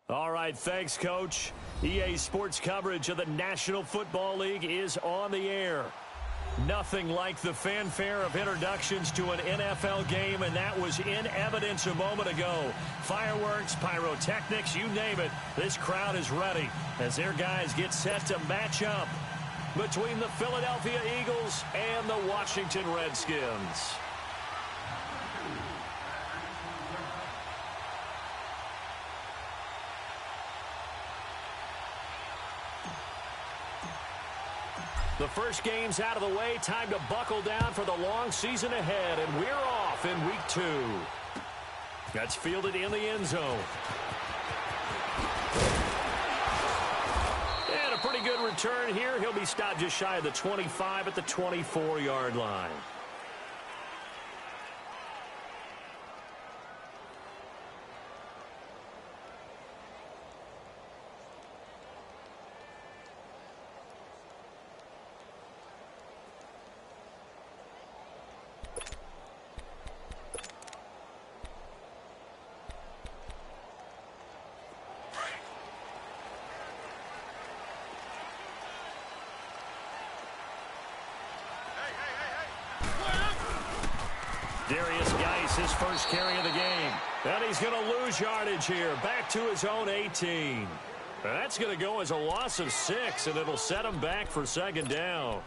All right, thanks, Coach. EA Sports coverage of the National Football League is on the air. Nothing like the fanfare of introductions to an NFL game, and that was in evidence a moment ago. Fireworks, pyrotechnics, you name it. This crowd is ready as their guys get set to match up between the Philadelphia Eagles and the Washington Redskins. The first game's out of the way. Time to buckle down for the long season ahead, and we're off in week 2. That's fielded in the end zone. And a pretty good return here. He'll be stopped just shy of the 25 at the 24-yard line. His first carry of the game. And he's going to lose yardage here. Back to his own 18. That's going to go as a loss of 6, and it'll set him back for second down.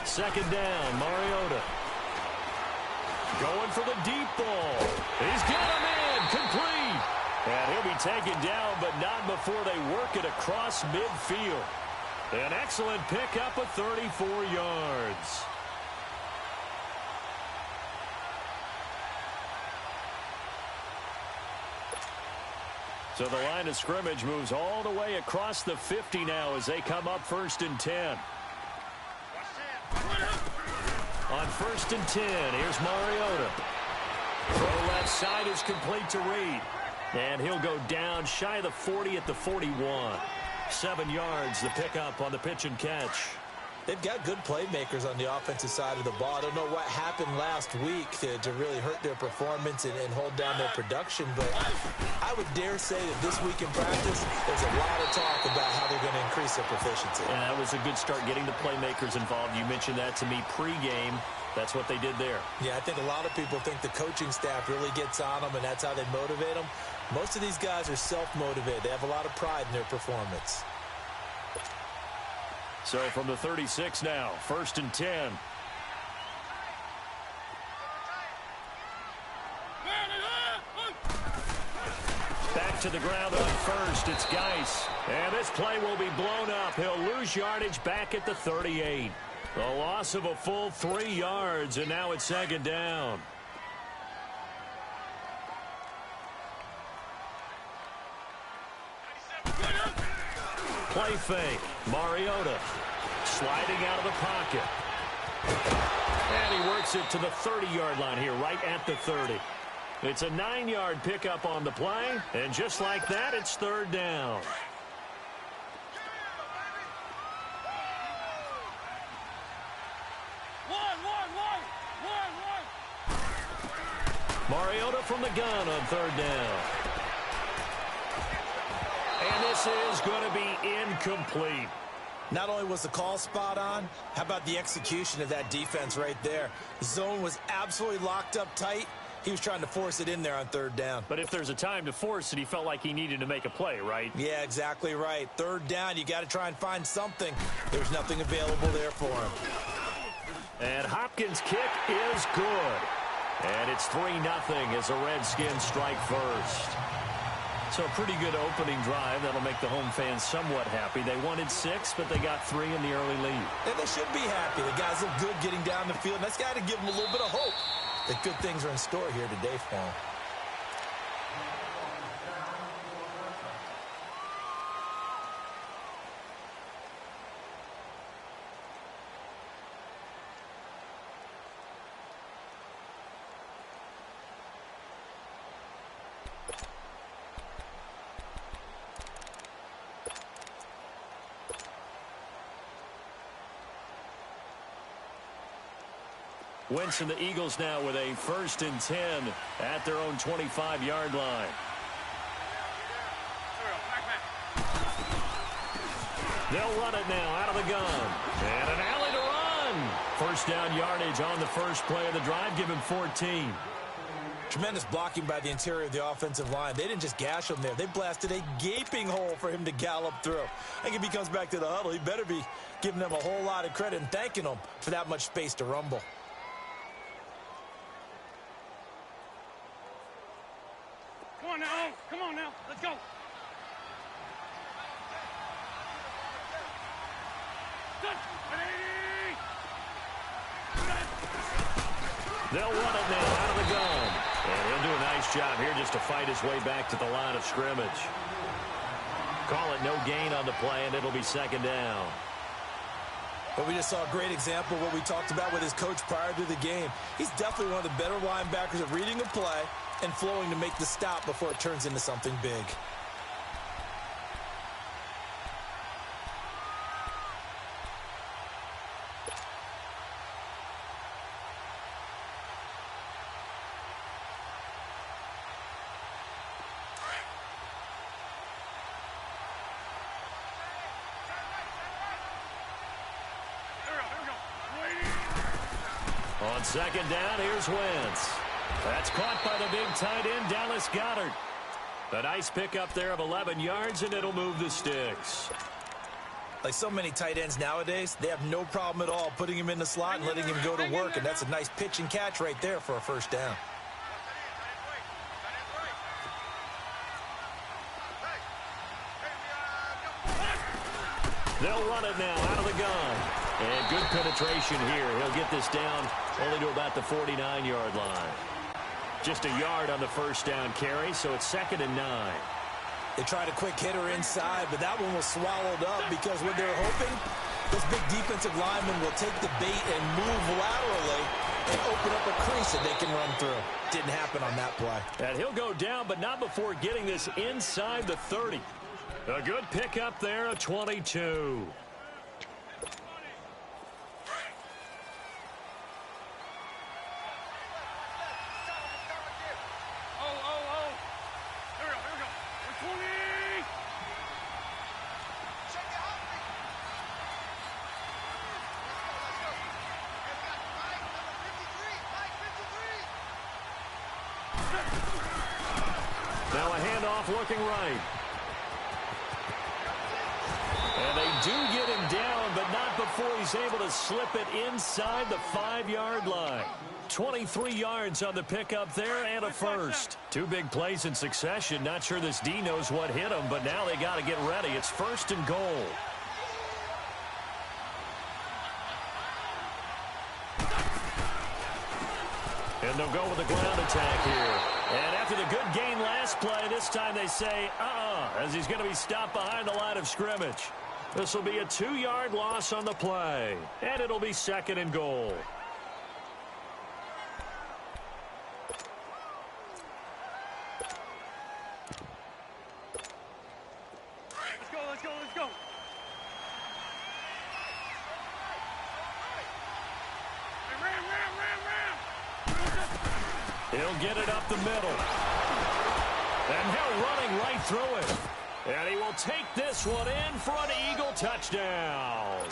Second down, Mariota. Going for the deep ball. He's got him in, complete. And he'll be taken down, but not before they work it across midfield. An excellent pickup of 34 yards. So the line of scrimmage moves all the way across the 50 now as they come up 1st and 10. On 1st and 10, here's Mariota. Throw left side is complete to Reed. And he'll go down shy of the 40 at the 41. 7 yards, the pickup on the pitch and catch. They've got good playmakers on the offensive side of the ball. I don't know what happened last week to really hurt their performance and hold down their production, but I would dare say that this week in practice, there's a lot of talk about how they're going to increase their proficiency. And that was a good start getting the playmakers involved. You mentioned that to me pregame. That's what they did there. Yeah, I think a lot of people think the coaching staff really gets on them, and that's how they motivate them. Most of these guys are self-motivated. They have a lot of pride in their performance. So from the 36 now, 1st and 10. Back to the ground on 1st. It's Geis. And this play will be blown up. He'll lose yardage back at the 38. A loss of a full 3 yards, and now it's 2nd down. Play fake. Mariota sliding out of the pocket. And he works it to the 30-yard line here, right at the 30. It's a 9-yard pickup on the play, and just like that, it's 3rd down. Mariota from the gun on 3rd down. And this is going to be incomplete. Not only was the call spot on, how about the execution of that defense right there? The zone was absolutely locked up tight. He was trying to force it in there on 3rd down. But if there's a time to force it, he felt like he needed to make a play, right? Yeah, exactly right. 3rd down, you got to try and find something. There's nothing available there for him. And Hopkins' kick is good. And it's 3-0 as the Redskins strike first. So a pretty good opening drive. That'll make the home fans somewhat happy. They wanted 6, but they got 3 in the early lead. And they should be happy. The guys look good getting down the field. And that's got to give them a little bit of hope that good things are in store here today for them. Wentz and the Eagles now with a 1st and 10 at their own 25-yard line. They'll run it now out of the gun. And an alley to run. First down yardage on the first play of the drive. Give him 14. Tremendous blocking by the interior of the offensive line. They didn't just gash him there. They blasted a gaping hole for him to gallop through. I think if he comes back to the huddle, he better be giving them a whole lot of credit and thanking them for that much space to rumble. Come on now. Come on now. Let's go. They'll run it now out of the gun. And he'll do a nice job here just to fight his way back to the line of scrimmage. Call it no gain on the play, and it'll be 2nd down. But we just saw a great example of what we talked about with his coach prior to the game. He's definitely one of the better linebackers at reading a play and flowing to make the stop before it turns into something big. On 2nd down, here's Wentz. That's caught by the big tight end, Dallas Goedert. A nice pickup there of 11 yards, and it'll move the sticks. Like so many tight ends nowadays, they have no problem at all putting him in the slot and letting him go to work, and that's a nice pitch and catch right there for a 1st down. They'll run it now out of the gun. And good penetration here. He'll get this down only to about the 49-yard line. Just a yard on the 1st down carry, so it's 2nd and 9. They tried a quick hitter inside, but that one was swallowed up because what they're hoping, this big defensive lineman will take the bait and move laterally and open up a crease that they can run through. Didn't happen on that play. And he'll go down, but not before getting this inside the 30. A good pickup there, a 22. Now a handoff looking right. And they do get him down, but not before he's able to slip it inside the 5-yard line. 23 yards on the pickup there and a first. 2 big plays in succession. Not sure this D knows what hit him, but now they got to get ready. It's 1st and goal. And they'll go with the ground attack here. And after the good gain last play, this time they say, as he's going to be stopped behind the line of scrimmage. This will be a 2-yard loss on the play. And it'll be 2nd and goal. Let's go, let's go, let's go. Hey, ram. He'll get it up the middle. And he'll running right through it. And he will take this one in for an Eagle touchdown.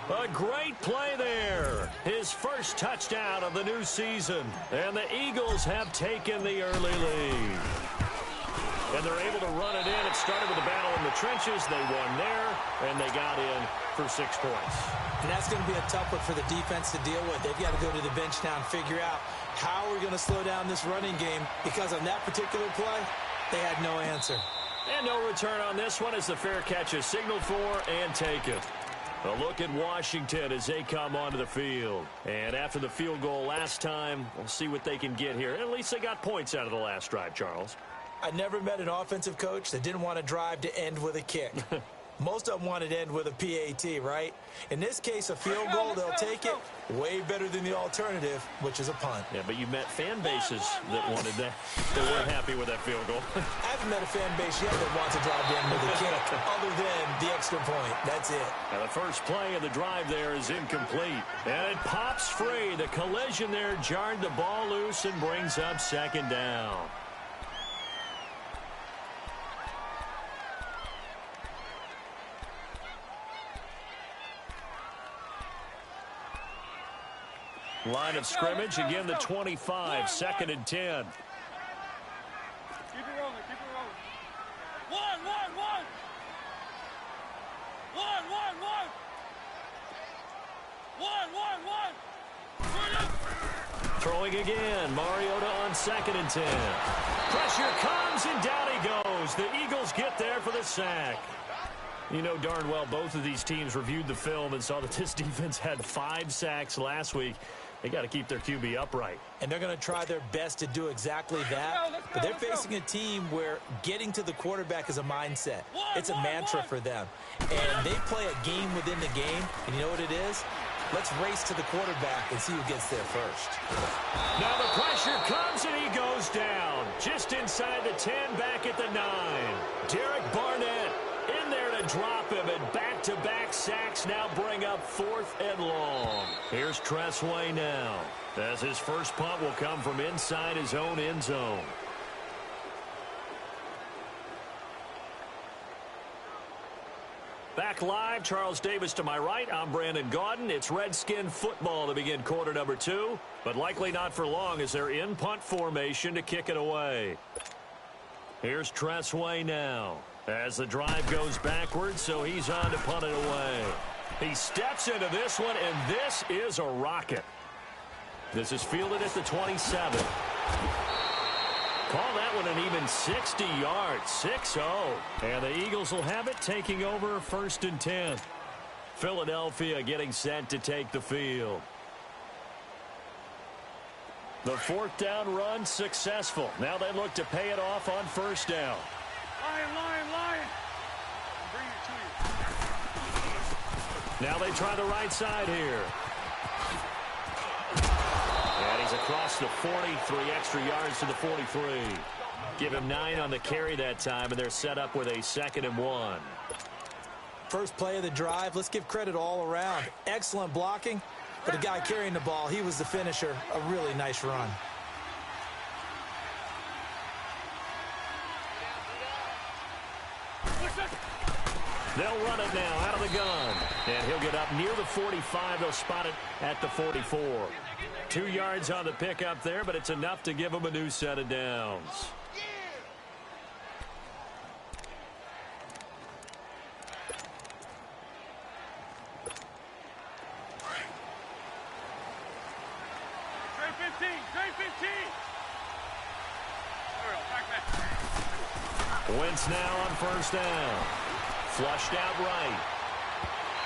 A great play there. His first touchdown of the new season. And the Eagles have taken the early lead. And they're able to run it in. It started with a battle in the trenches. They won there, and they got in for 6 points. And that's going to be a tough one for the defense to deal with. They've got to go to the bench now and figure out how we're going to slow down this running game, because on that particular play, they had no answer. And no return on this one as the fair catch is signaled for and taken. A look at Washington as they come onto the field. And after the field goal last time, we'll see what they can get here. At least they got points out of the last drive, Charles. I never met an offensive coach that didn't want to drive to end with a kick. Most of them want it to end with a PAT, right? In this case, a field goal, they'll take it. Way better than the alternative, which is a punt. Yeah, but you met fan bases that wanted that. They weren't happy with that field goal. I haven't met a fan base yet that wants to drive in with a kick other than the extra point. That's it. Now the first play of the drive there is incomplete. And it pops free. The collision there jarred the ball loose and brings up second down. Line of scrimmage, again the 25, second and 10. Keep it rolling, keep it rolling. One. Throwing again, Mariota on second and 10. Pressure comes and down he goes. The Eagles get there for the sack. You know darn well both of these teams reviewed the film and saw that this defense had 5 sacks last week. They got to keep their QB upright. And they're going to try their best to do exactly that. But they're facing a team where getting to the quarterback is a mindset. It's a mantra for them. And they play a game within the game. And you know what it is? Let's race to the quarterback and see who gets there first. Now the pressure comes and he goes down. Just inside the 10, back at the 9. Derek Barnett in there to drop him, and back-to-back sacks now bring up 4th and long. Here's Tressway now, as his first punt will come from inside his own end zone. Back live, Charles Davis to my right. I'm Brandon Gaudin. It's Redskin football to begin quarter number 2, but likely not for long as they're in punt formation to kick it away. Here's Tressway now, as the drive goes backwards, so he's on to punt it away. He steps into this one, and this is a rocket. This is fielded at the 27. Call that one an even 60 yards, 6-0. And the Eagles will have it, taking over 1st and 10. Philadelphia getting set to take the field. The 4th down run successful. Now they look to pay it off on 1st down. Lion. Bring it to you. Now they try the right side here. And he's across the 40, 3 extra yards to the 43. Give him 9 on the carry that time, and they're set up with a 2nd and 1. First play of the drive, let's give credit all around. Excellent blocking, but the guy carrying the ball, he was the finisher. A really nice run. They'll run it now out of the gun. And he'll get up near the 45. They'll spot it at the 44. 2 yards on the pickup there, but it's enough to give him a new set of downs. Trade 15. Wentz now on 1st down. Flushed out right.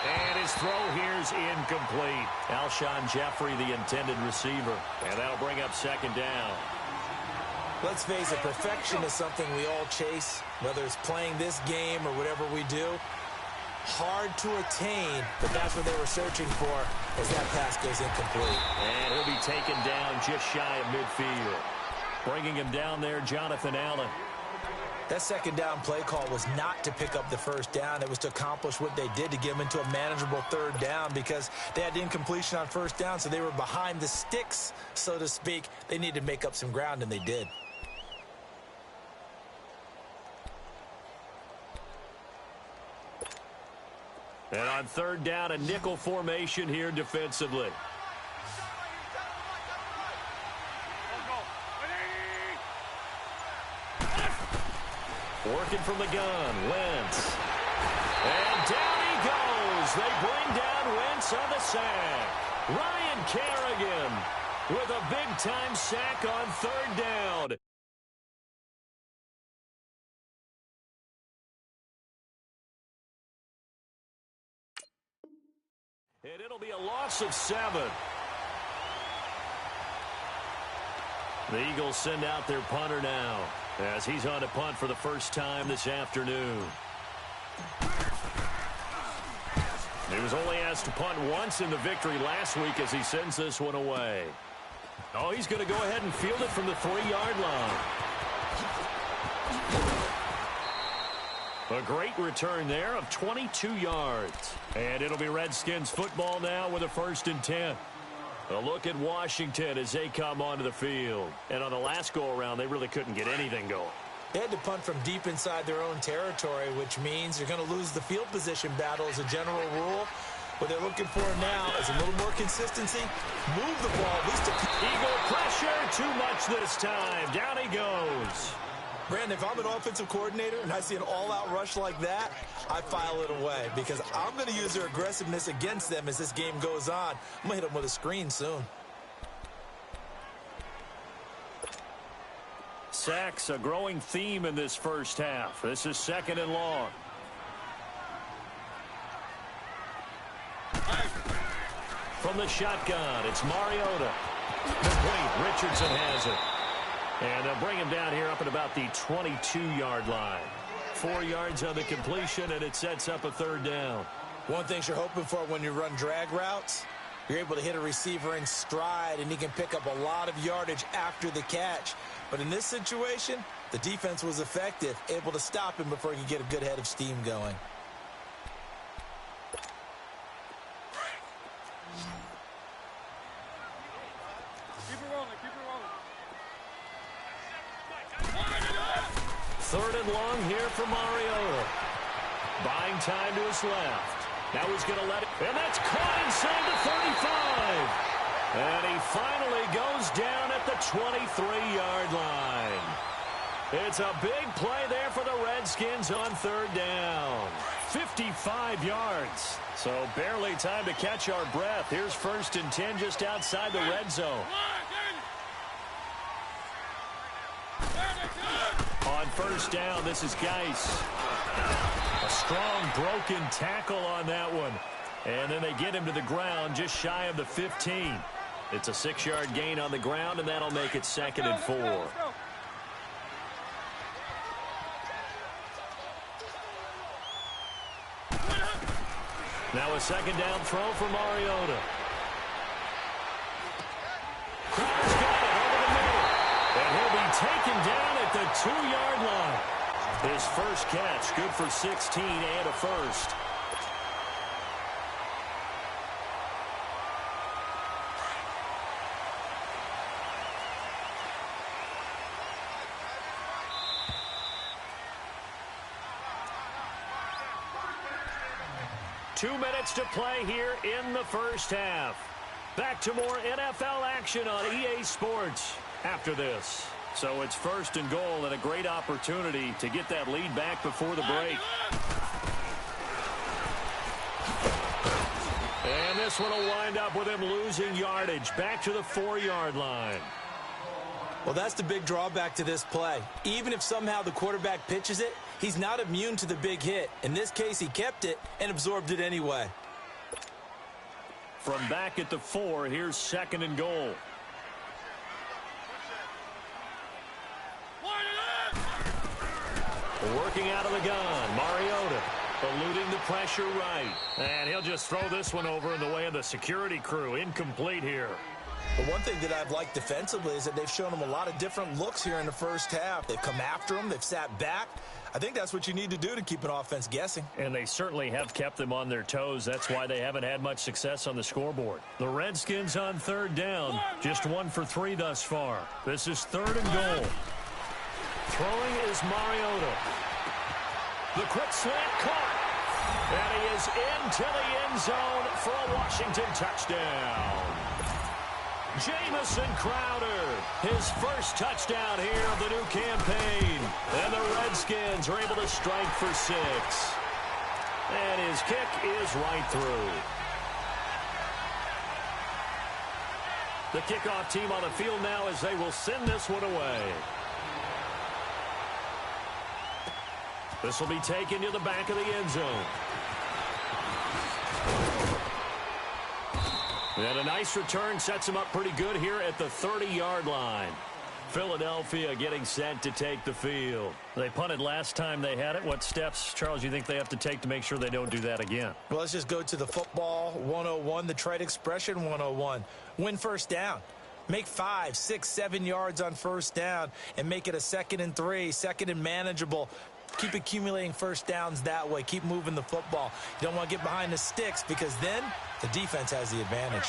And his throw here's incomplete. Alshon Jeffrey, the intended receiver. And that'll bring up 2nd down. Let's face it, perfection is something we all chase, whether it's playing this game or whatever we do. Hard to attain, but that's what they were searching for as that pass goes incomplete. And he'll be taken down just shy of midfield. Bringing him down there, Jonathan Allen. That 2nd down play call was not to pick up the 1st down. It was to accomplish what they did, to get them into a manageable 3rd down, because they had incompletion on 1st down, so they were behind the sticks, so to speak. They needed to make up some ground, and they did. And on 3rd down, a nickel formation here defensively. Working from the gun, Wentz. And down he goes. They bring down Wentz on the sack. Ryan Kerrigan with a big-time sack on 3rd down. And it'll be a loss of 7. The Eagles send out their punter now, as he's on to punt for the first time this afternoon. He was only asked to punt once in the victory last week as he sends this one away. Oh, he's going to go ahead and field it from the 3-yard line. A great return there of 22 yards. And it'll be Redskins football now with a 1st and 10. A look at Washington as they come onto the field. And on the last go-around, they really couldn't get anything going. They had to punt from deep inside their own territory, which means you're going to lose the field position battle as a general rule. What they're looking for now is a little more consistency. Move the ball, at least to... Eagle pressure, too much this time. Down he goes. Brandon, if I'm an offensive coordinator and I see an all-out rush like that, I file it away because I'm going to use their aggressiveness against them as this game goes on. I'm going to hit them with a screen soon. Sacks, a growing theme in this first half. This is 2nd and long. From the shotgun, it's Mariota. Complete. Richardson has it. And they'll bring him down here up at about the 22-yard line. 4 yards on the completion, and it sets up a 3rd down. One thing you're hoping for when you run drag routes, you're able to hit a receiver in stride, and he can pick up a lot of yardage after the catch. But in this situation, the defense was effective, able to stop him before he could get a good head of steam going. Keep it rolling, keep it rolling. 3rd and long here for Mariota. Buying time to his left. Now he's going to let it, and that's caught inside the 35. And he finally goes down at the 23-yard line. It's a big play there for the Redskins on 3rd down. 55 yards. So barely time to catch our breath. Here's 1st and 10 just outside the red zone. On 1st down, this is Geis. A strong broken tackle on that one. And then they get him to the ground just shy of the 15. It's a 6-yard gain on the ground, and that'll make it 2nd and 4. Now a 2nd down throw for Mariota. Crowder's got it over the middle. And he'll be taken down at the 2-yard line. His first catch, good for 16 and a 1st. Two minutes to play here in the first half. Back to more NFL action on EA Sports after this. So it's 1st and goal and a great opportunity to get that lead back before the break. And this one will wind up with him losing yardage back to the 4-yard line. Well, that's the big drawback to this play. Even if somehow the quarterback pitches it, he's not immune to the big hit. In this case, he kept it and absorbed it anyway. From back at the 4, here's 2nd and goal. Working out of the gun, Mariota eluding the pressure right. And he'll just throw this one over in the way of the security crew. Incomplete here. But one thing that I've liked defensively is that they've shown him a lot of different looks here in the first half. They've come after him. They've sat back. I think that's what you need to do to keep an offense guessing. And they certainly have kept them on their toes. That's why they haven't had much success on the scoreboard. The Redskins on 3rd down. Just 1 for 3 thus far. This is 3rd and goal. Throwing is Mariota. The quick slant caught. And he is into the end zone for a Washington touchdown. Jamison Crowder, his first touchdown here of the new campaign. And the Redskins are able to strike for 6. And his kick is right through. The kickoff team on the field now as they will send this one away. This will be taken to the back of the end zone. And a nice return sets him up pretty good here at the 30-yard line. Philadelphia getting set to take the field. They punted last time they had it. What steps, Charles, you think they have to take to make sure they don't do that again? Well, let's just go to the football 101, the trade expression 101. Win first down. Make 5, 6, 7 yards on first down and make it a 2nd and 3, 2nd and manageable. Keep accumulating first downs that way. Keep moving the football. You don't want to get behind the sticks because then the defense has the advantage.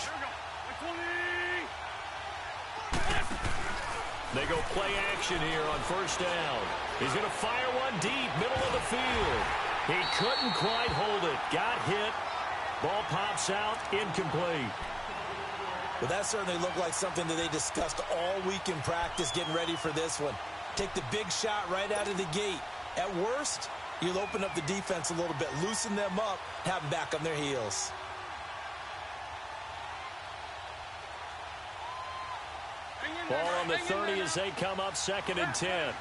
They go play action here on first down. He's going to fire one deep, middle of the field. He couldn't quite hold it. Got hit. Ball pops out, incomplete. Well, that certainly looked like something that they discussed all week in practice getting ready for this one. Take the big shot right out of the gate. At worst, you'll open up the defense a little bit, loosen them up, have them back on their heels. Ball on the 30 as they come up 2nd and 10.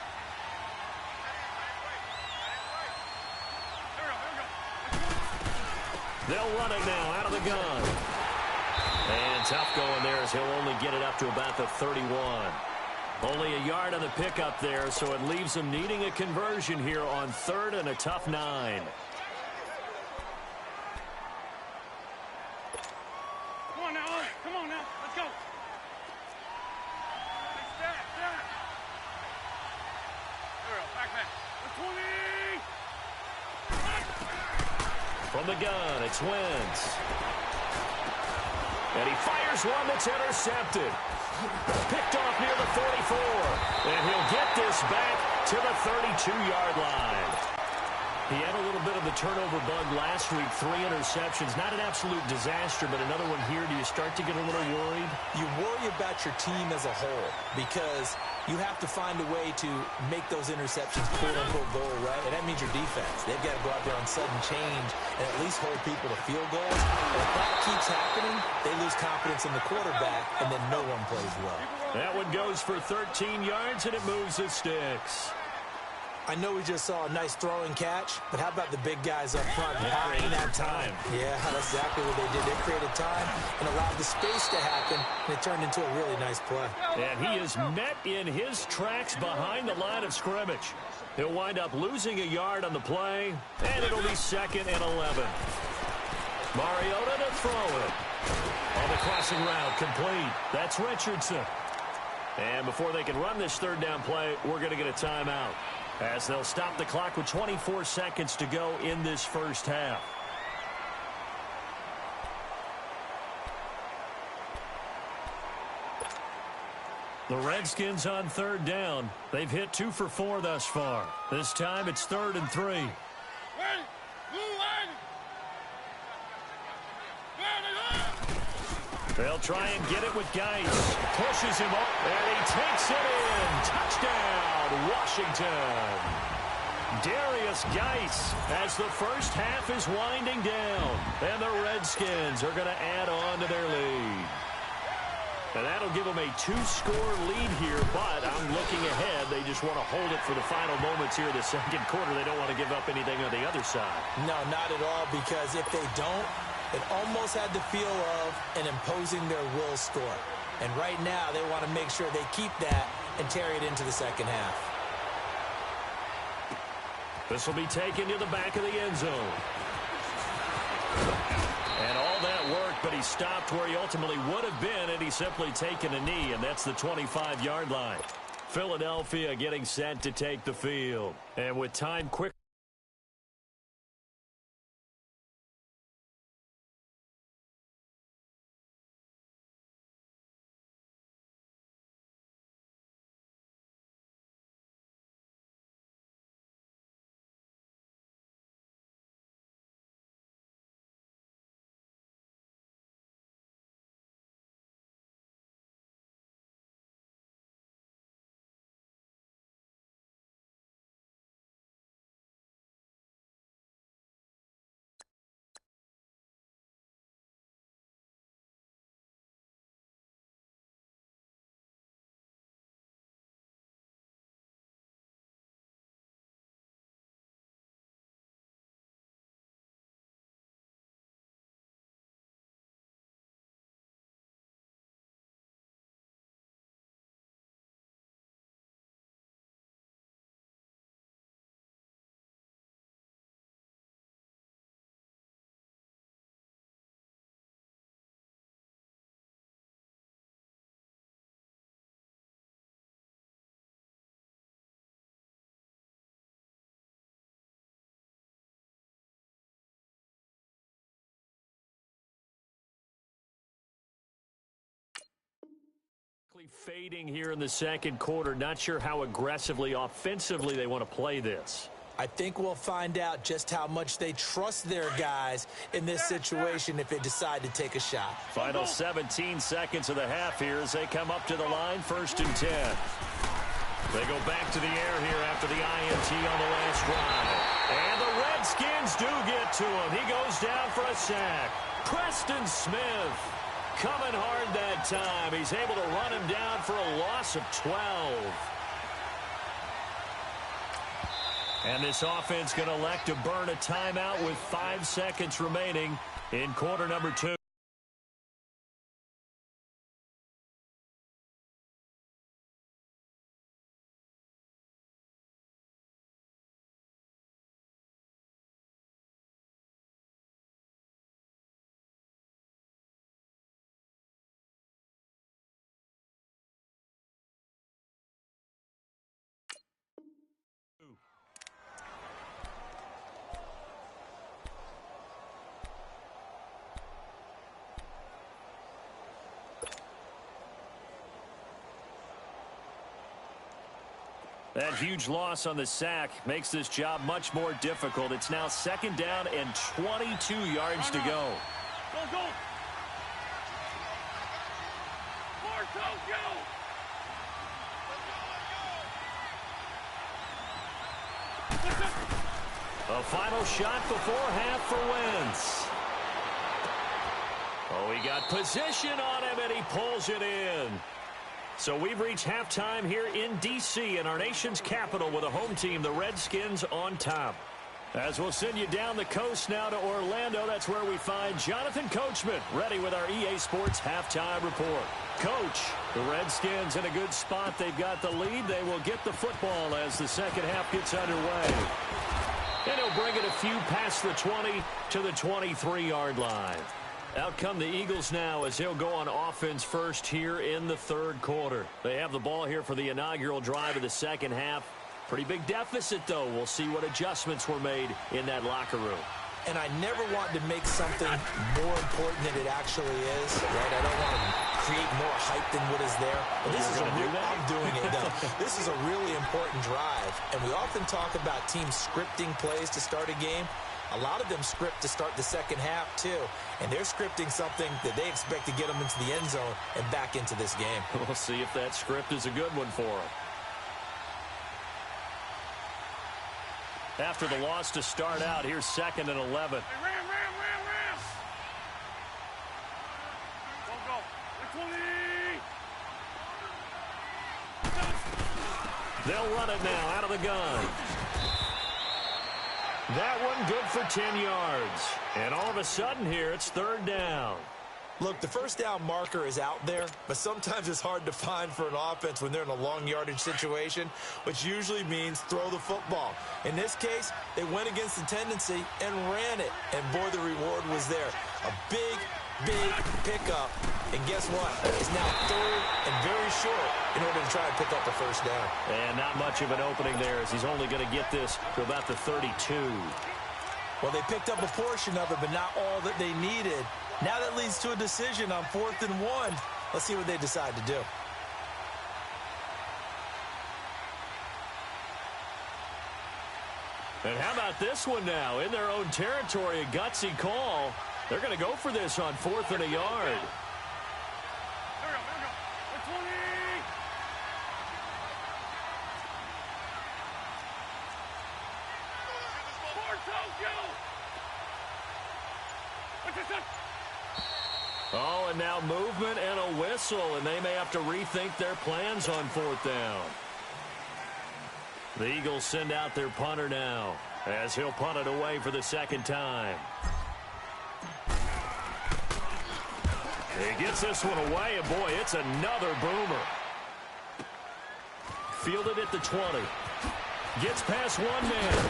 They'll run it now out of the gun. And tough going there as he'll only get it up to about the 31. Only a yard on the pickup there, so it leaves them needing a conversion here on 3rd and a tough 9. Come on now, come on now, let's go. From the gun, it's Wentz. And he fires one that's intercepted. Picked off near the 44. And he'll get this back to the 32-yard line. He had a little bit of the turnover bug last week, 3 interceptions. Not an absolute disaster, but another one here. Do you start to get a little worried? You worry about your team as a whole because you have to find a way to make those interceptions quote-unquote go right, and that means your defense. They've got to go out there on sudden change and at least hold people to field goals. And if that keeps happening, they lose confidence in the quarterback, and then no one plays well. That one goes for 13 yards, and it moves the sticks. I know we just saw a nice throwing catch, but how about the big guys up front buying that time? Yeah, that's exactly what they did. They created time and allowed the space to happen, and it turned into a really nice play. And he is met in his tracks behind the line of scrimmage. He'll wind up losing a yard on the play, and it'll be 2nd and 11. Mariota to throw it. On the crossing route, complete. That's Richardson. And before they can run this 3rd down play, we're going to get a timeout, as they'll stop the clock with 24 seconds to go in this first half. The Redskins on 3rd down. They've hit 2 for 4 thus far. This time it's 3rd and 3. They'll try and get it with Geis. Pushes him up, and he takes it in. Touchdown, Washington. Darius Geis as the first half is winding down. And the Redskins are going to add on to their lead. And that'll give them a 2-score lead here, but I'm looking ahead. They just want to hold it for the final moments here of the 2nd quarter. They don't want to give up anything on the other side. No, not at all, because if they don't, it almost had the feel of an imposing their will score. And right now, they want to make sure they keep that and carry it into the 2nd half. This will be taken to the back of the end zone. And all that worked, but he stopped where he ultimately would have been, and he's simply taken a knee, and that's the 25-yard line. Philadelphia getting set to take the field. And with time quick. Fading here in the second quarter. Not sure how aggressively, offensively they want to play this. I think we'll find out just how much they trust their guys in this situation if they decide to take a shot. Final 17 seconds of the half here as they come up to the line, 1st and 10. They go back to the air here after the INT on the last drive. And the Redskins do get to him. He goes down for a sack. Preston Smith coming hard that time. He's able to run him down for a loss of 12. And this offense going to elect to burn a timeout with 5 seconds remaining in quarter number 2. That huge loss on the sack makes this job much more difficult. It's now 2nd down and 22 yards to go. Go. A final shot before half for Wentz. Oh, he got position on him, and he pulls it in. So we've reached halftime here in D.C. in our nation's capital with a home team, the Redskins, on top. As we'll send you down the coast now to Orlando, that's where we find Jonathan Coachman, ready with our EA Sports halftime report. Coach, the Redskins in a good spot. They've got the lead. They will get the football as the second half gets underway. And he'll bring it a few past the 20 to the 23-yard line. Out come the Eagles now as they'll go on offense first here in the 3rd quarter. They have the ball here for the inaugural drive of the second half. Pretty big deficit, though. We'll see what adjustments were made in that locker room. And I never want to make something more important than it actually is, right? I don't want to create more hype than what is there. But this is I'm doing it, though. This is a really important drive. And we often talk about teams scripting plays to start a game. A lot of them script to start the second half, too. And they're scripting something that they expect to get them into the end zone and back into this game. We'll see if that script is a good one for them. After the loss to start out, here's 2nd and 11. Hey, ram. Go. 20. They'll run it now out of the gun. That one good for 10 yards. And all of a sudden here, it's 3rd down. Look, the first down marker is out there, but sometimes it's hard to find for an offense when they're in a long yardage situation, which usually means throw the football. In this case, they went against the tendency and ran it. And, boy, the reward was there. A big pickup. And guess what? It's now 3rd and very short in order to try and pick up the first down. And not much of an opening there as he's only going to get this to about the 32. Well, they picked up a portion of it, but not all that they needed. Now that leads to a decision on 4th and 1. Let's see what they decide to do. And how about this one now? In their own territory, a gutsy call. They're going to go for this on 4th and a yard. There we go. 20. Oh, and now movement and a whistle, and they may have to rethink their plans on 4th down. The Eagles send out their punter now as he'll punt it away for the 2nd time. He gets this one away, and boy, it's another boomer. Fielded at the 20. Gets past one man.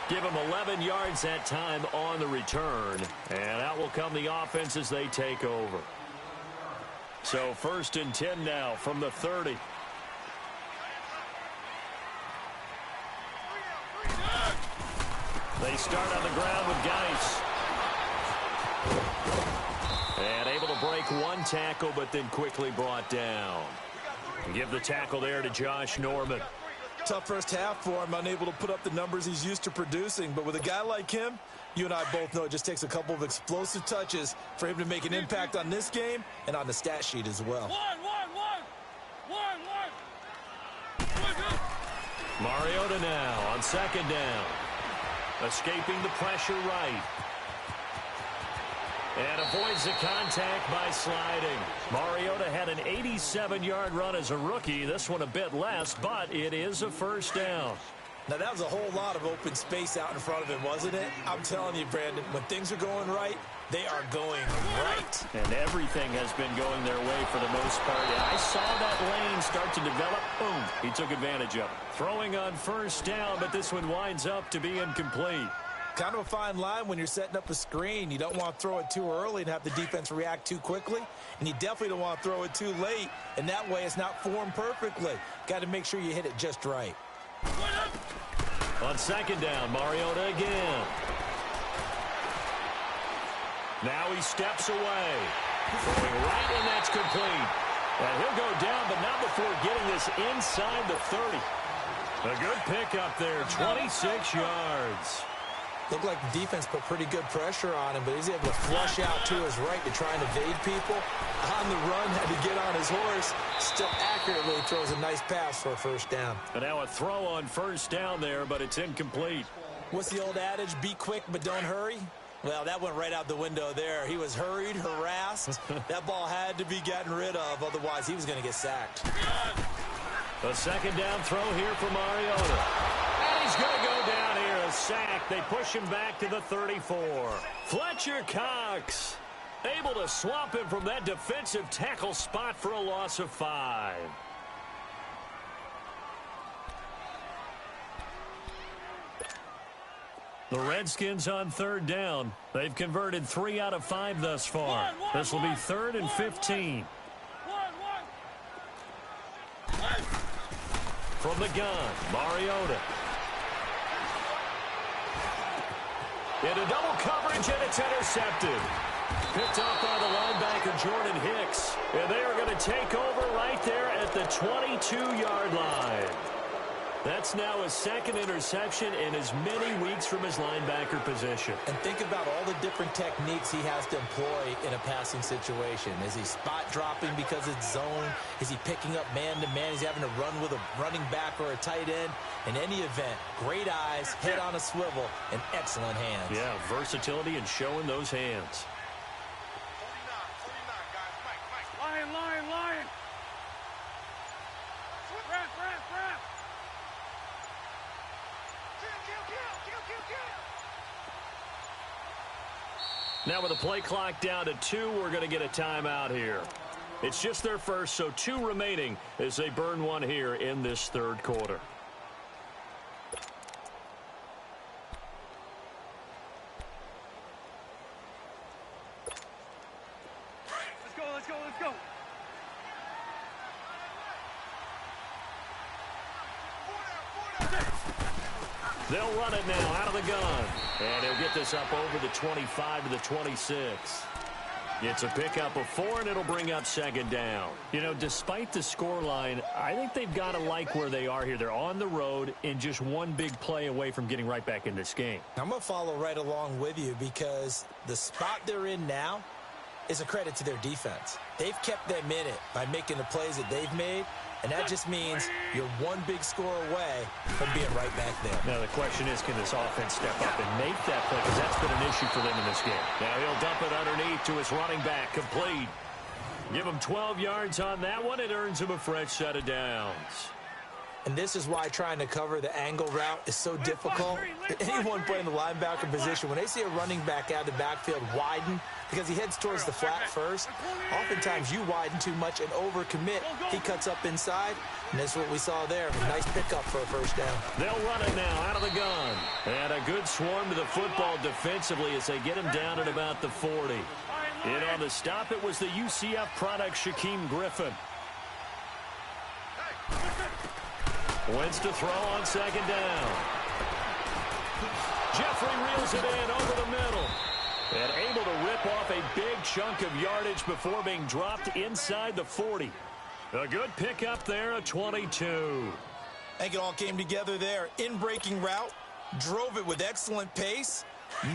Give him 11 yards that time on the return. And out will come the offense as they take over. So 1st and 10 now from the 30. They start on the ground with Geis. And able to break break one tackle, but then quickly brought down. Give the tackle there to Josh Norman. Tough first half for him, unable to put up the numbers he's used to producing. But with a guy like him, you and I both know it just takes a couple of explosive touches for him to make an impact on this game and on the stat sheet as well. Mariota now on second down. Escaping the pressure right. And avoids the contact by sliding. Mariota had an 87-yard run as a rookie. This one a bit less, but it is a first down. Now, that was a whole lot of open space out in front of him, wasn't it? I'm telling you, Brandon, when things are going right, they are going right. And everything has been going their way for the most part. And I saw that lane start to develop. Boom. He took advantage of it. Throwing on first down, but this one winds up to be incomplete. Kind of a fine line when you're setting up a screen. You don't want to throw it too early and have the defense react too quickly. And you definitely don't want to throw it too late. And that way it's not formed perfectly. Got to make sure you hit it just right. On second down, Mariota again. Now he steps away. Going right, and that's complete. And he'll go down, but not before getting this inside the 30. A good pickup there, 26 yards. Looked like the defense put pretty good pressure on him, but he's able to flush out to his right to try and evade people. On the run, had to get on his horse. Still accurately throws a nice pass for a first down. And now a throw on first down there, but it's incomplete. What's the old adage? Be quick, but don't hurry. Well, that went right out the window there. He was hurried, harassed. That ball had to be gotten rid of, otherwise he was going to get sacked. A second down throw here for Mariota. And he's going to go down here, a sack. They push him back to the 34. Fletcher Cox able to swamp him from that defensive tackle spot for a loss of 5. The Redskins on third down. They've converted 3 out of 5 thus far. This will be 3rd and 15. From the gun, Mariota. Into double coverage, and it's intercepted. Picked up by the linebacker, Jordan Hicks. And they are going to take over right there at the 22-yard line. That's now his second interception in as many weeks from his linebacker position. And think about all the different techniques he has to employ in a passing situation. Is he spot dropping because it's zone? Is he picking up man-to-man? He's having to run with a running back or a tight end. In any event, great eyes, head on a swivel, and excellent hands. Yeah, versatility and showing those hands. 49, guys. Lion. Wrap. Now with the play clock down to 2, we're going to get a timeout here. It's just their first, so 2 remaining as they burn one here in this third quarter. Let's go. They'll run it now out of the gun. And he'll get this up over the 25 to the 26. It's a pickup of 4, and it'll bring up second down. You know, despite the scoreline, I think they've got to like where they are here. They're on the road and just one big play away from getting right back in this game. I'm going to follow right along with you because the spot they're in now is a credit to their defense. They've kept them in it by making the plays that they've made, and that just means you're one big score away from being right back there. Now the question is, can this offense step up and make that play? Because that's been an issue for them in this game. Now he'll dump it underneath to his running back, complete. Give him 12 yards on that one. It earns him a fresh set of downs. And this is why trying to cover the angle route is so difficult. Anyone playing the linebacker position, when they see a running back out of the backfield widen, because he heads towards the flat first, oftentimes you widen too much and overcommit. He cuts up inside, and that's what we saw there. A nice pickup for a first down. They'll run it now out of the gun. And a good swarm to the football defensively as they get him down at about the 40. In on the stop, it was the UCF product, Shaquem Griffin. Wentz to throw on second down. Jeffrey reels it in over the middle. And able to rip off a big good chunk of yardage before being dropped inside the 40. A good pickup there, a 22. I think it all came together there. In-breaking route, drove it with excellent pace.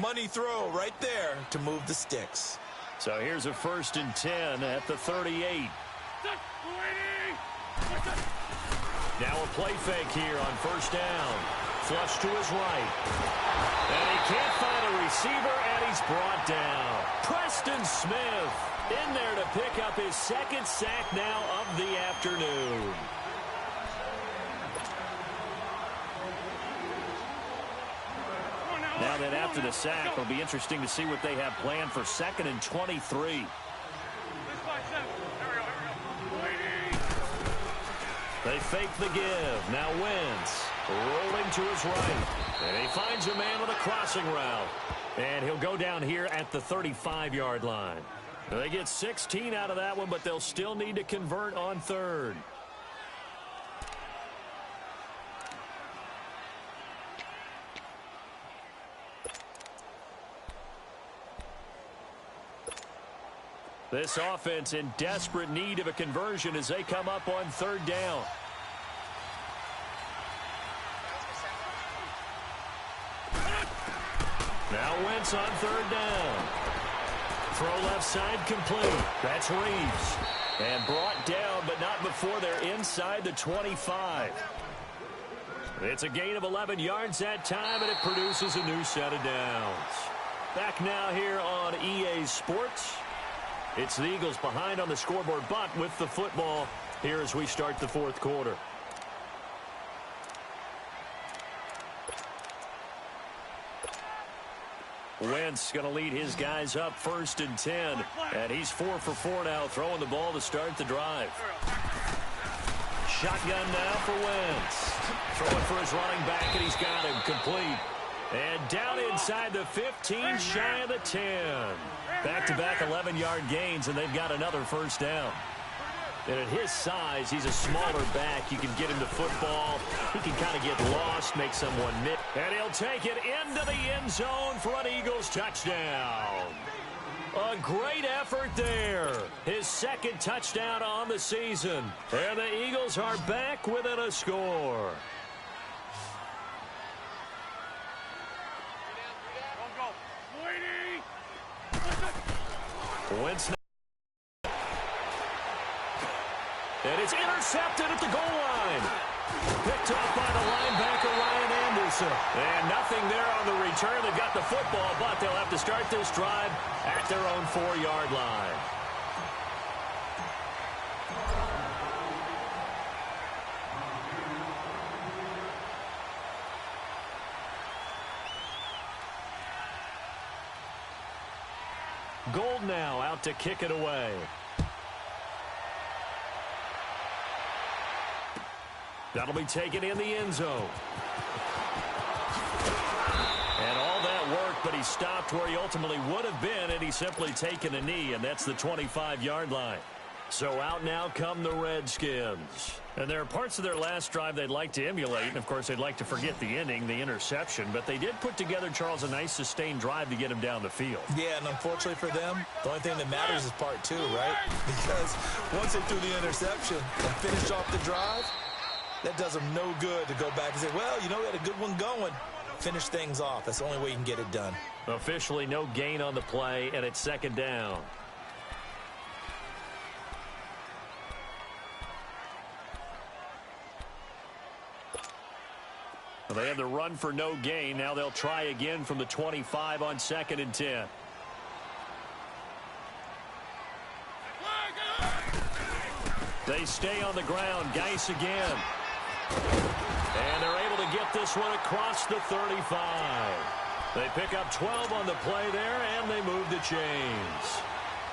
Money throw right there to move the sticks. So here's a 1st and 10 at the 38. Now a play fake here on 1st down. Flush to his right. And he can't find a receiver, and he's brought down. Preston Smith in there to pick up his 2nd sack now of the afternoon. Now that after the sack, it'll be interesting to see what they have planned for 2nd and 23. They fake the give. Now Wentz rolling to his right. And he finds a man with a crossing route. And he'll go down here at the 35-yard line. They get 16 out of that one, but they'll still need to convert on 3rd. This offense in desperate need of a conversion as they come up on 3rd down. Now Wentz on 3rd down. Throw left side complete. That's Reeves. And brought down, but not before they're inside the 25. It's a gain of 11 yards that time, and it produces a new set of downs. Back now here on EA Sports. It's the Eagles behind on the scoreboard, but with the football here as we start the 4th quarter. Wentz going to lead his guys up 1st and 10. And he's 4 for 4 now, throwing the ball to start the drive. Shotgun now for Wentz. Throwing for his running back, and he's got him complete. And down inside the 15, shy of the 10. Back-to-back 11-yard gains, and they've got another 1st down. And at his size, he's a smaller back. You can get him to football. He can kind of get lost, make someone miss. And he'll take it into the end zone for an Eagles touchdown. A great effort there. His 2nd touchdown on the season. And the Eagles are back within a score. Wentz. And it's intercepted at the goal line. Picked off by the linebacker, Ryan Anderson. And nothing there on the return. They've got the football, but they'll have to start this drive at their own 4-yard line. Gold now out to kick it away. That'll be taken in the end zone. And all that work, but he stopped where he ultimately would have been, and he's simply taken a knee, and that's the 25-yard line. So out now come the Redskins. And there are parts of their last drive they'd like to emulate, and of course they'd like to forget the inning, the interception, but they did put together, Charles, a nice sustained drive to get him down the field. Yeah, and unfortunately for them, the only thing that matters is part 2, right? Because once they threw the interception and finished off the drive, that does them no good to go back and say, well, you know, we had a good one going. Finish things off. That's the only way you can get it done. Officially no gain on the play, and it's 2nd down. Well, they had the run for no gain. Now they'll try again from the 25 on 2nd and 10. They stay on the ground. Geis again. And they're able to get this one across the 35. They pick up 12 on the play there, and they move the chains.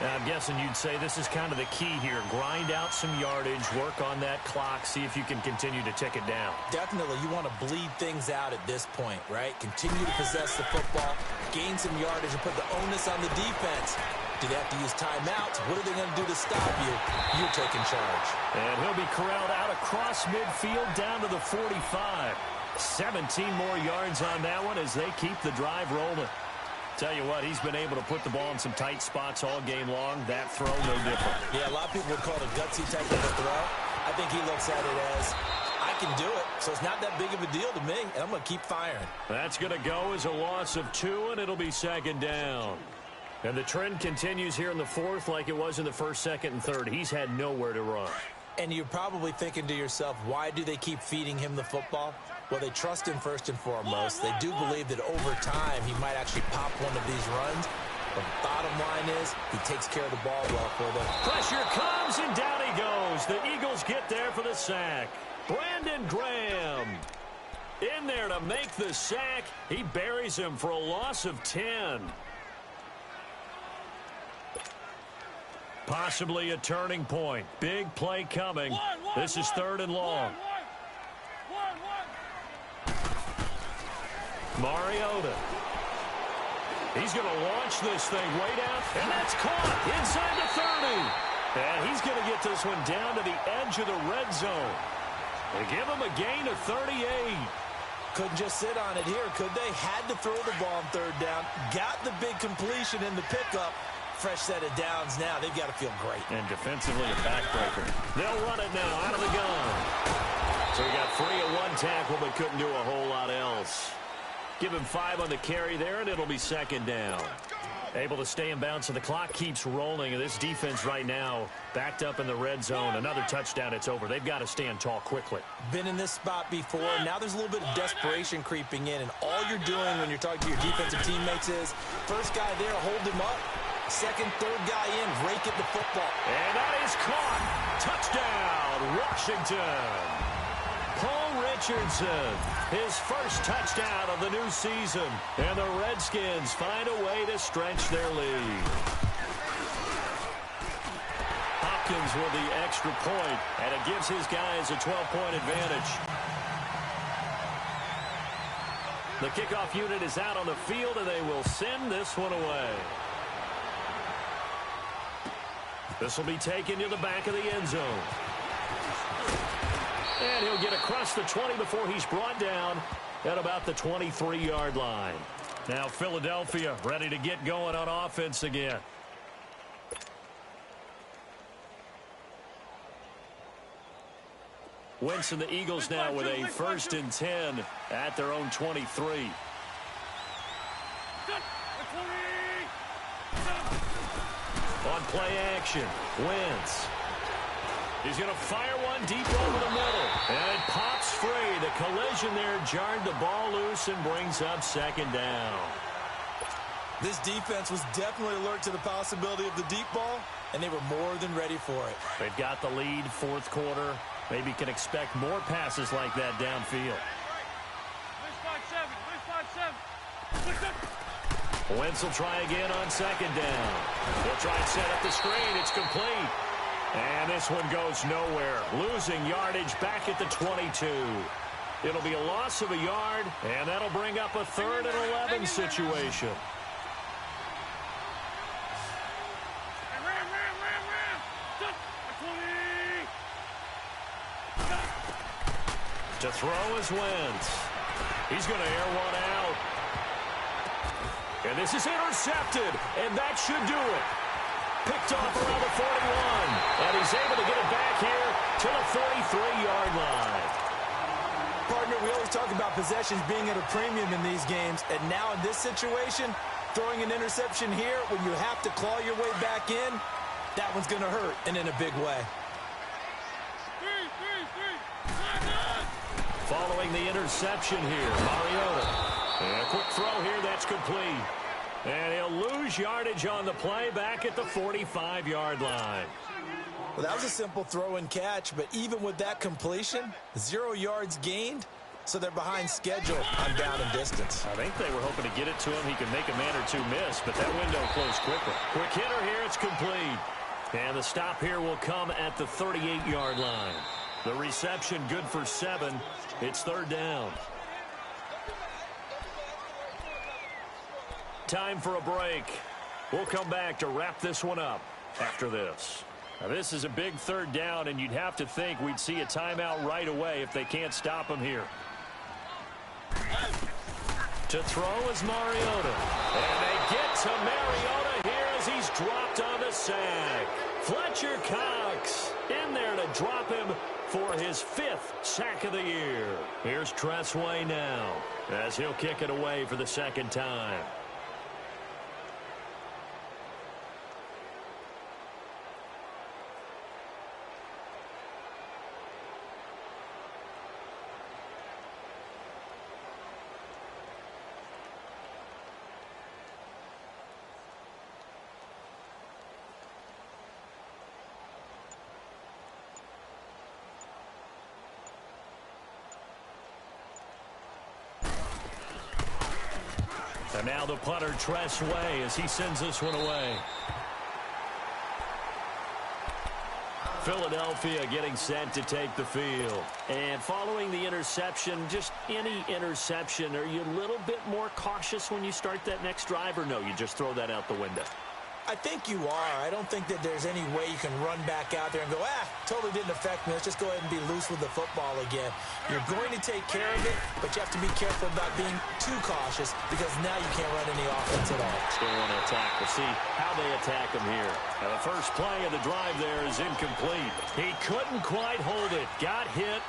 I'm guessing you'd say this is kind of the key here. Grind out some yardage, work on that clock, see if you can continue to tick it down. Definitely. You want to bleed things out at this point, right? Continue to possess the football, gain some yardage, and put the onus on the defense. Do they have to use timeouts? What are they going to do to stop you? You're taking charge. And he'll be corralled out across midfield down to the 45. 17 more yards on that one as they keep the drive rolling. Tell you what, he's been able to put the ball in some tight spots all game long. That throw, no different. Yeah, a lot of people would call it a gutsy type of a throw. I think he looks at it as, I can do it, so it's not that big of a deal to me, and I'm going to keep firing. That's going to go as a loss of 2, and it'll be second down. And the trend continues here in the fourth like it was in the first, second, and third. He's had nowhere to run. And you're probably thinking to yourself, why do they keep feeding him the football? Well, they trust him first and foremost. They do believe that over time he might actually pop one of these runs. But bottom line is he takes care of the ball well for them. Pressure comes, and down he goes. The Eagles get there for the sack. Brandon Graham in there to make the sack. He buries him for a loss of 10. Possibly a turning point. Big play coming. This is third and long. Mariota. He's going to launch this thing way down, and that's caught inside the 30. And he's going to get this one down to the edge of the red zone. They give him a gain of 38. Couldn't just sit on it here, could they? Had to throw the ball on third down. Got the big completion in the pickup. Fresh set of downs now. They've got to feel great. And defensively, a backbreaker. They'll run it now out of the gun. So he got 3 at 1 tackle, but couldn't do a whole lot else. Give him 5 on the carry there, and it'll be second down. Able to stay in bounds, so the clock keeps rolling. And this defense right now backed up in the red zone. Another touchdown, it's over. They've got to stand tall quickly. Been in this spot before. Now there's a little bit of desperation creeping in. And all you're doing when you're talking to your defensive teammates is, first guy there, hold him up. Second, third guy in, rake at the football. And that is caught. Touchdown, Washington. Paul Richardson, his first touchdown of the new season. And the Redskins find a way to stretch their lead. Hopkins with the extra point, and it gives his guys a 12-point advantage. The kickoff unit is out on the field, and they will send this one away. This will be taken to the back of the end zone. And he'll get across the 20 before he's brought down at about the 23-yard line. Now Philadelphia ready to get going on offense again. Wentz and the Eagles now with a 1st and 10 at their own 23. On play action, Wentz. He's going to fire one deep over the middle. And it pops free. The collision there jarred the ball loose and brings up second down. This defense was definitely alert to the possibility of the deep ball, and they were more than ready for it. They've got the lead, fourth quarter. Maybe can expect more passes like that downfield. Wentz will try again on second down. He'll try and set up the screen. It's complete. And this one goes nowhere. Losing yardage back at the 22. It'll be a loss of a yard, and that'll bring up a 3rd and 11 situation. To throw is Wentz. He's going to air one out. And this is intercepted, and that should do it. Picked off around the 41, and he's able to get it back here to the 43-yard line. Partner, we always talk about possessions being at a premium in these games, and now in this situation, throwing an interception here when you have to claw your way back in, that one's going to hurt, and in a big way. Following the interception here, Mariota. And a quick throw here, that's complete. And he'll lose yardage on the play back at the 45-yard line. Well, that was a simple throw and catch, but even with that completion, 0 yards gained, so they're behind schedule on down and distance. I think they were hoping to get it to him. He could make a man or two miss, but that window closed quickly. Quick hitter here, it's complete. And the stop here will come at the 38-yard line. The reception good for 7. It's 3rd down. Time for a break. We'll come back to wrap this one up after this. Now, this is a big 3rd down, and you'd have to think we'd see a timeout right away if they can't stop him here. To throw is Mariota. And they to Mariota here as he's dropped on the sack. Fletcher Cox in there to drop him for his 5th sack of the year. Here's Tressway now as he'll kick it away for the 2nd time. And now the punter, Tressway, as he sends this one away. Philadelphia getting set to take the field. And following the interception, just any interception, are you a little bit more cautious when you start that next drive, or no, you just throw that out the window? I think you are. I don't think that there's any way you can run back out there and go, totally didn't affect me. Let's just go ahead and be loose with the football again. You're going to take care of it, but you have to be careful about being too cautious because now you can't run any offense at all. Still want to attack. We'll see how they attack him here. Now the first play of the drive there is incomplete. He couldn't quite hold it. Got hit.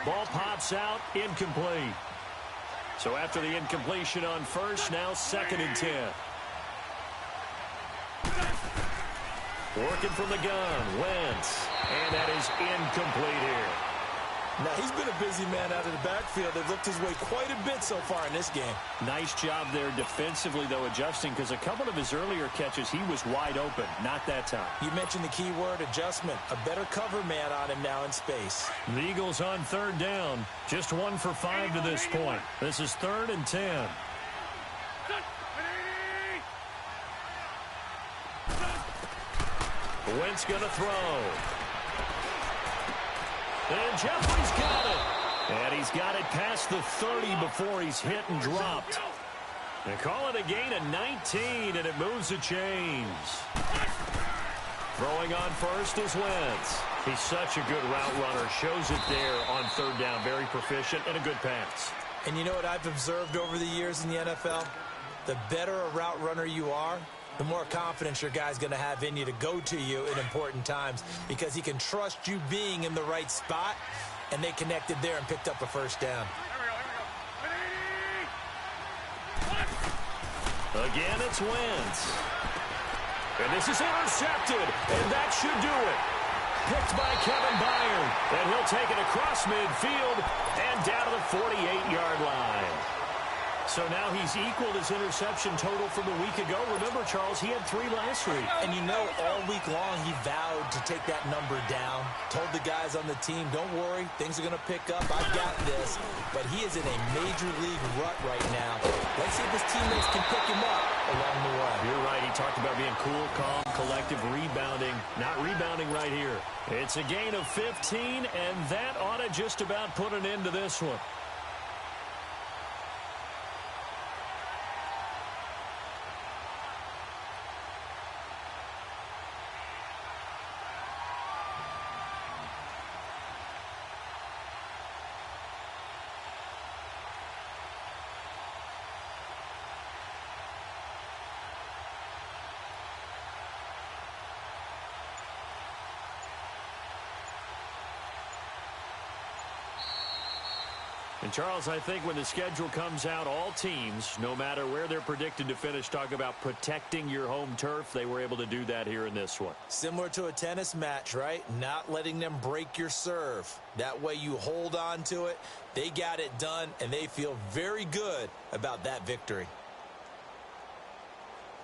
Ball pops out. Incomplete. So after the incompletion on first, now 2nd and 10. Working from the gun, Wentz. And that is incomplete here. Now, he's been a busy man out of the backfield. They've looked his way quite a bit so far in this game. Nice job there defensively, though, adjusting, because a couple of his earlier catches, he was wide open. Not that time. You mentioned the key word, adjustment. A better cover man on him now in space. The Eagles on 3rd down. Just 1 for 5 to this point. This is 3rd and 10. Wentz going to throw. And Jeffrey's got it. And he's got it past the 30 before he's hit and dropped. They call it a gain of 19, and it moves the chains. Throwing on first is Wentz. He's such a good route runner. Shows it there on 3rd down. Very proficient and a good pass. And you know what I've observed over the years in the NFL? The better a route runner you are, the more confidence your guy's going to have in you to go to you in important times because he can trust you being in the right spot, and they connected there and picked up a 1st down. Again, it's Wentz. And this is intercepted, and that should do it. Picked by Kevin Byard, and he'll take it across midfield and down to the 48-yard line. So now he's equaled his interception total from a week ago. Remember, Charles, he had 3 last week. And you know, all week long he vowed to take that number down. Told the guys on the team, don't worry, things are going to pick up. I've got this. But he is in a major league rut right now. Let's see if his teammates can pick him up along the way. You're right. He talked about being cool, calm, collective, rebounding. Not rebounding right here. It's a gain of 15, and that ought to just about put an end to this one. And, Charles, I think when the schedule comes out, all teams, no matter where they're predicted to finish, talk about protecting your home turf. They were able to do that here in this one. Similar to a tennis match, right? Not letting them break your serve. That way you hold on to it. They got it done, and they feel very good about that victory.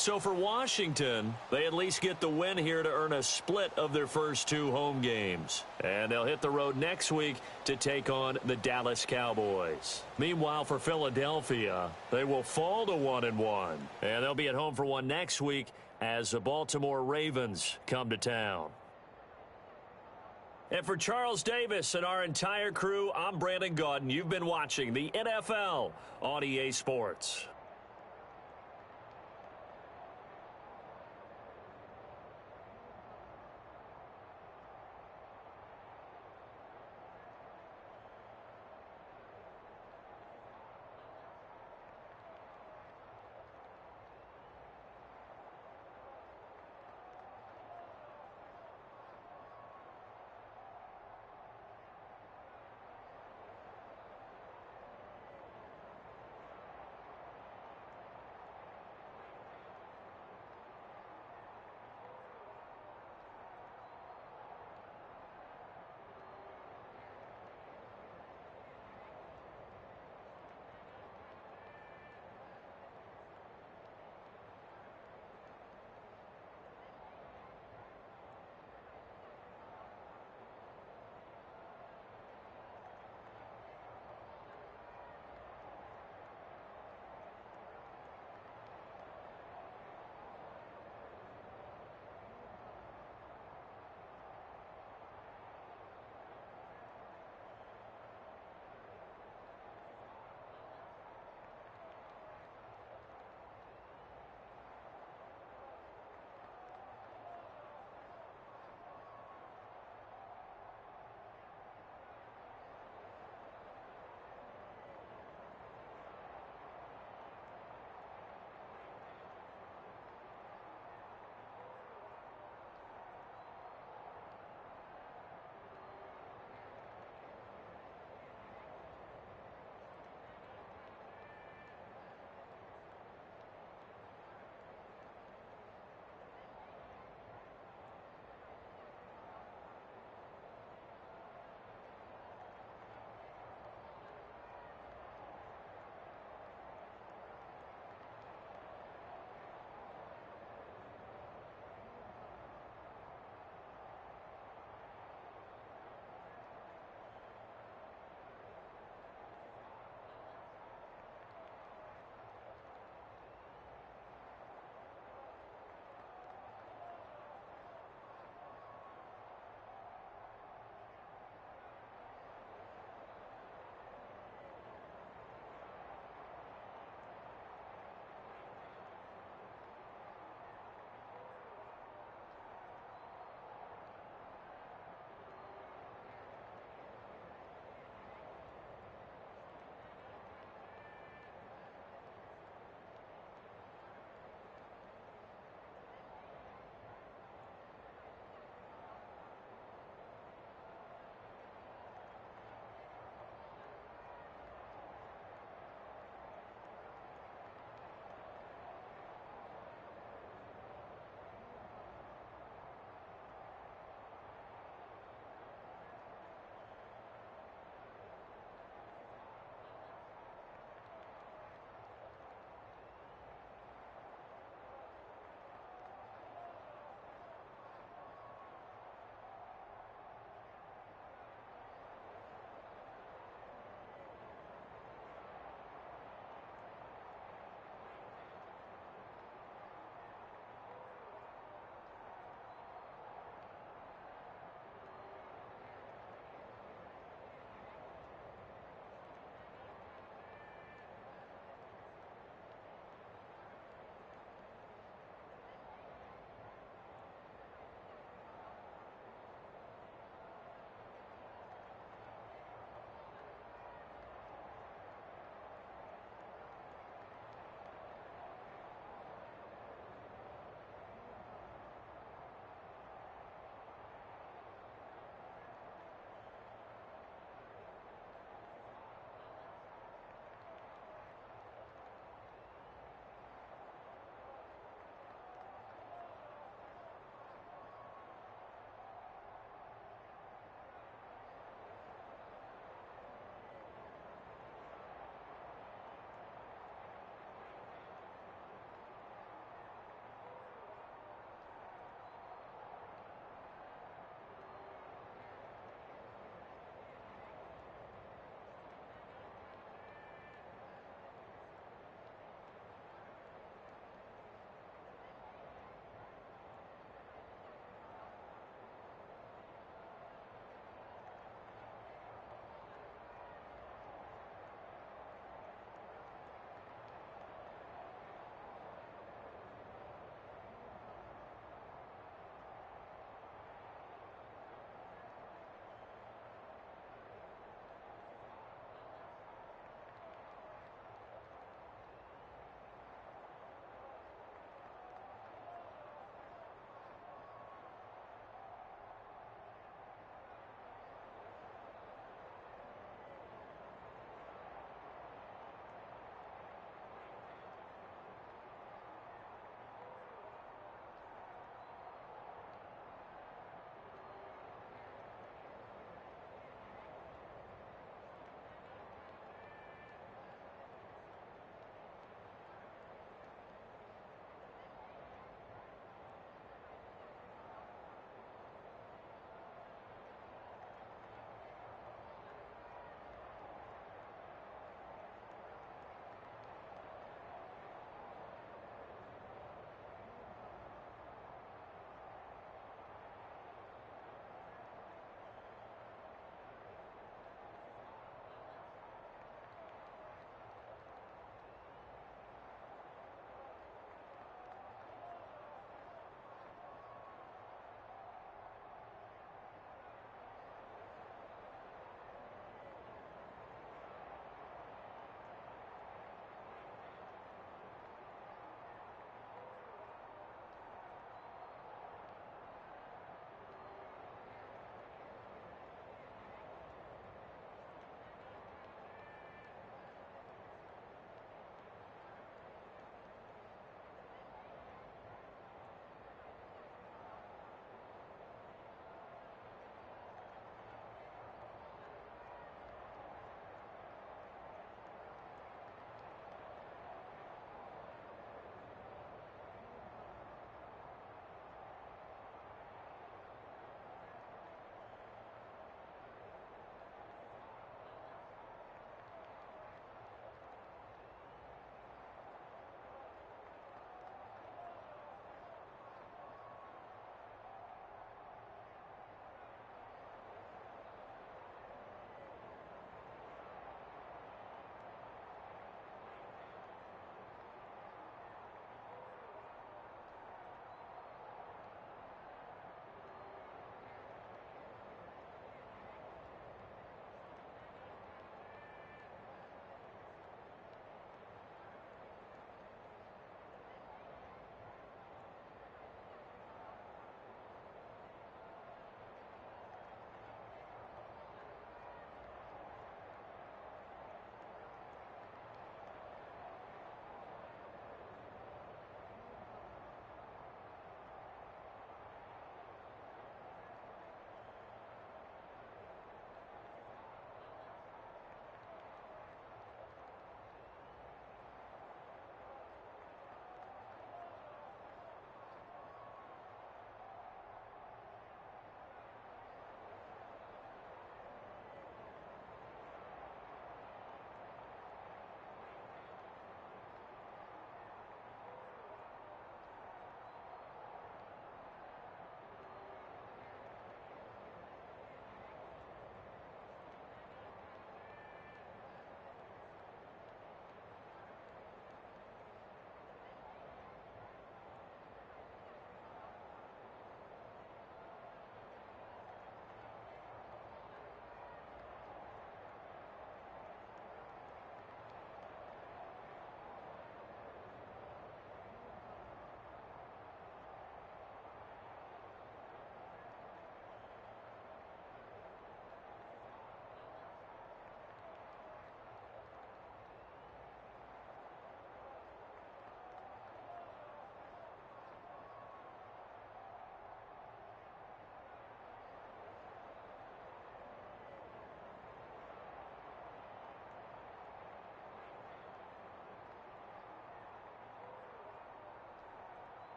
So for Washington, they at least get the win here to earn a split of their first 2 home games. And they'll hit the road next week to take on the Dallas Cowboys. Meanwhile, for Philadelphia, they will fall to 1-1. And they'll be at home for one next week as the Baltimore Ravens come to town. And for Charles Davis and our entire crew, I'm Brandon Gaudin. You've been watching the NFL on EA Sports.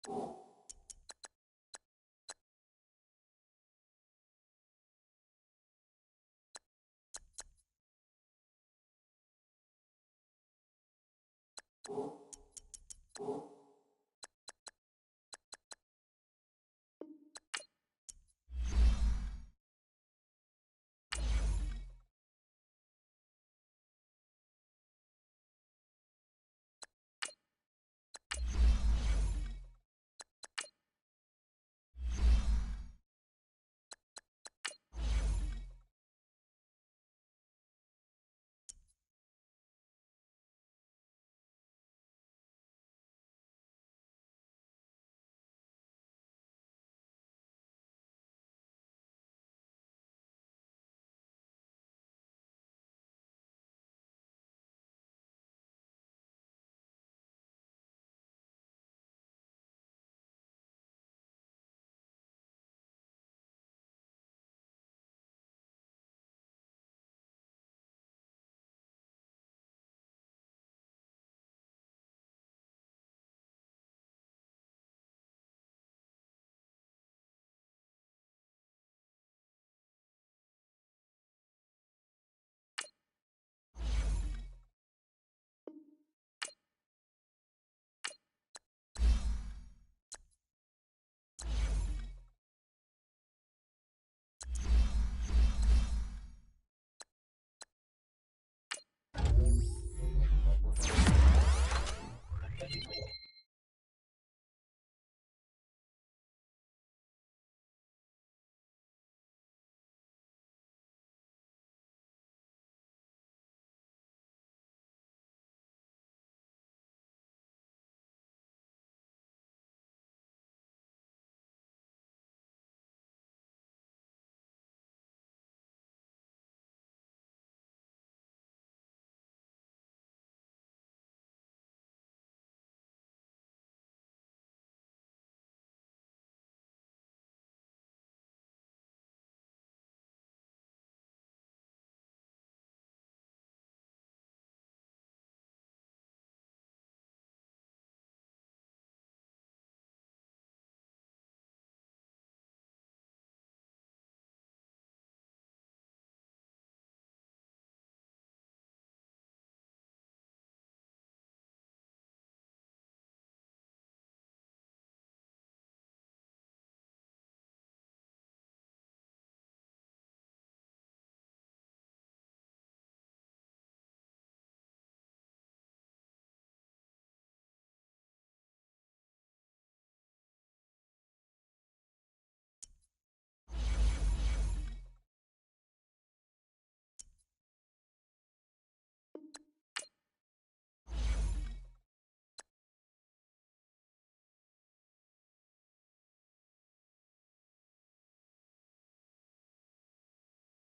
Oh.